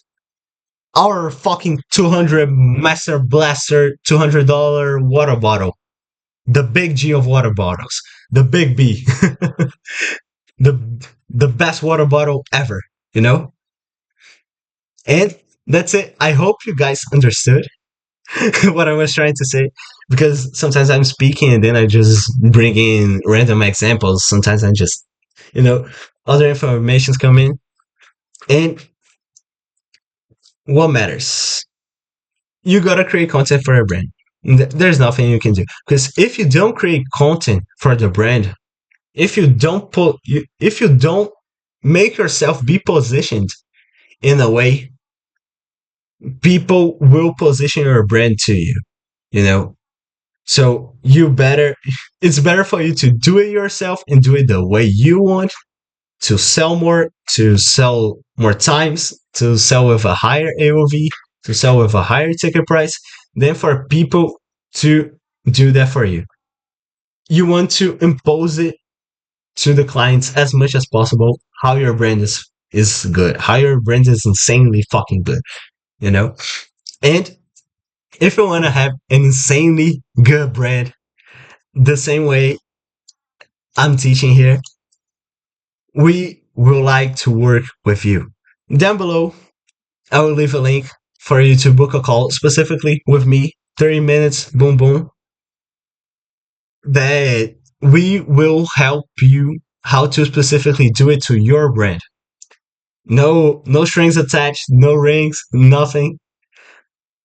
Our fucking 200 Master Blaster $200 water bottle. The big G of water bottles. The big B. the best water bottle ever, you know? And that's it. I hope you guys understood what I was trying to say, because sometimes I'm speaking and then I just bring in random examples. Sometimes I just, you know, other informations come in. And what matters? You gotta create content for your brand. There's nothing you can do, because if you don't create content for the brand, if you don't make yourself be positioned in a way, people will position your brand to you. You know, so it's better for you to do it yourself and do it the way you want, to sell more times, to sell with a higher AOV, to sell with a higher ticket price, than for people to do that for you. You want to impose it to the clients as much as possible, how your brand is good, how your brand is insanely fucking good, you know? And if you want to have an insanely good brand, the same way I'm teaching here, we would like to work with you. Down below, I will leave a link for you to book a call specifically with me, 30 minutes, boom, boom, that we will help you how to specifically do it to your brand. No strings attached, no rings, nothing.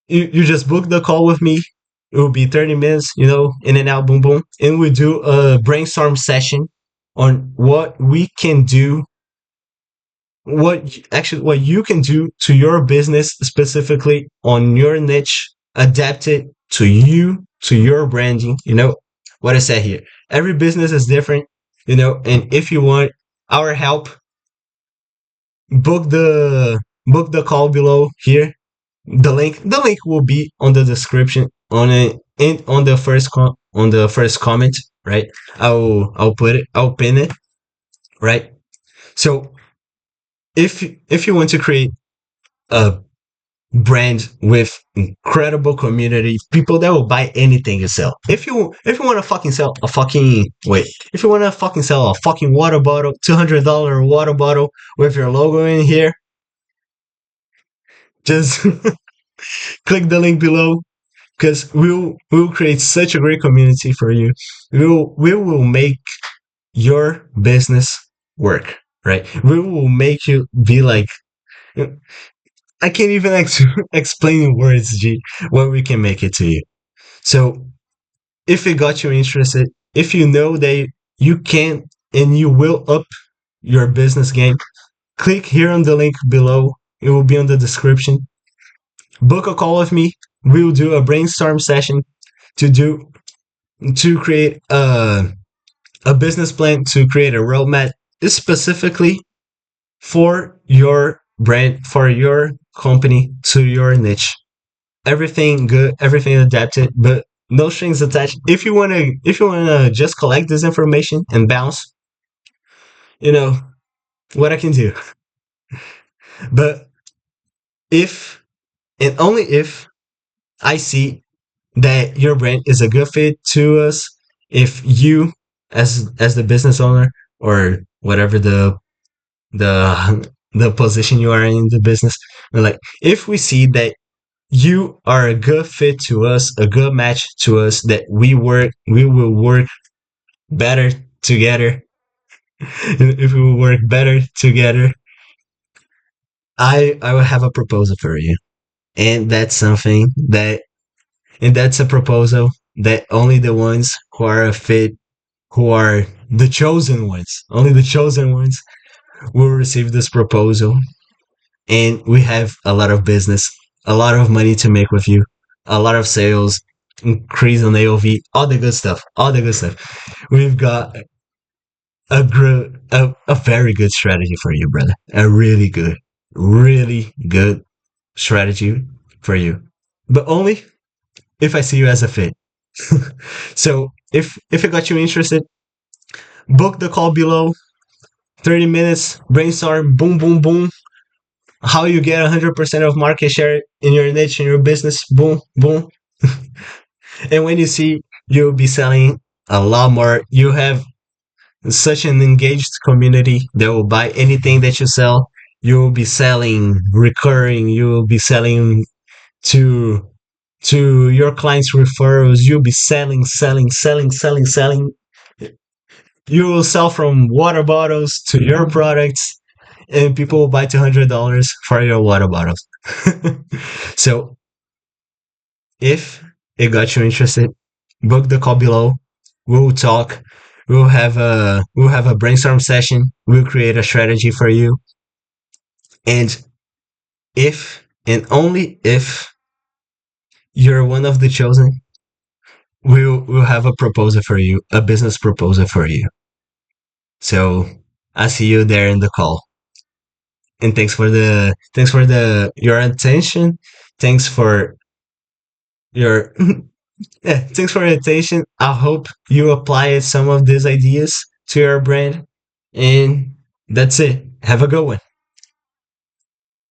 You just book the call with me. It will be 30 minutes, in and out, boom, boom. And we do a brainstorm session on what we can do, what you can do to your business, specifically on your niche, adapt it to you, to your branding. What I said here. Every business is different, and if you want our help, book the call below here. The link will be on the description, on it, and on the first comment, right? I'll pin it, right? So if you want to create a brand with incredible community, people that will buy anything you sell. If you want to fucking sell a fucking wait, if you want to fucking sell a fucking water bottle, $200 water bottle with your logo in here, just click the link below because we'll create such a great community for you. We will make your business work, right? We will make you be like, I can't even explain in words, G, what we can make it to you. So if it got you interested, if you know that you can and you will up your business game, click here on the link below. It will be on the description. Book a call with me. We'll do a brainstorm session to do to create a business plan, to create a roadmap specifically for your brand, for your company, to your niche. Everything good, everything adapted, but no strings attached. If you wanna just collect this information and bounce, you know what I can do. But if and only if I see that your brand is a good fit to us, if you as the business owner or whatever the position you are in the business, like if we see that you are a good fit to us, a good match to us, that we will work better together. If we will work better together, I will have a proposal for you. And that's something that and that's a proposal that only the ones who are a fit, who are the chosen ones, only the chosen ones will receive this proposal. And we have a lot of business, a lot of money to make with you, a lot of sales, increase on AOV, all the good stuff, all the good stuff. We've got a very good strategy for you, brother. A really good strategy for you, but only if I see you as a fit. So if it got you interested, book the call below. 30 minutes, brainstorm, boom, boom, boom. How you get 100% of market share in your niche, in your business, boom, boom. And when you see you'll be selling a lot more, you have such an engaged community that will buy anything that you sell. You will be selling recurring, you will be selling to your clients referrals, you'll be selling. You will sell from water bottles to your products, and people will buy $200 for your water bottles. So if it got you interested, book the call below. We'll talk. We'll have a brainstorm session. We'll create a strategy for you. And if and only if you're one of the chosen, we'll have a proposal for you, a business proposal for you. So I'll see you there in the call. And thanks for the your attention. Thanks for your yeah, thanks for your attention. I hope you apply some of these ideas to your brand. And that's it. Have a good one.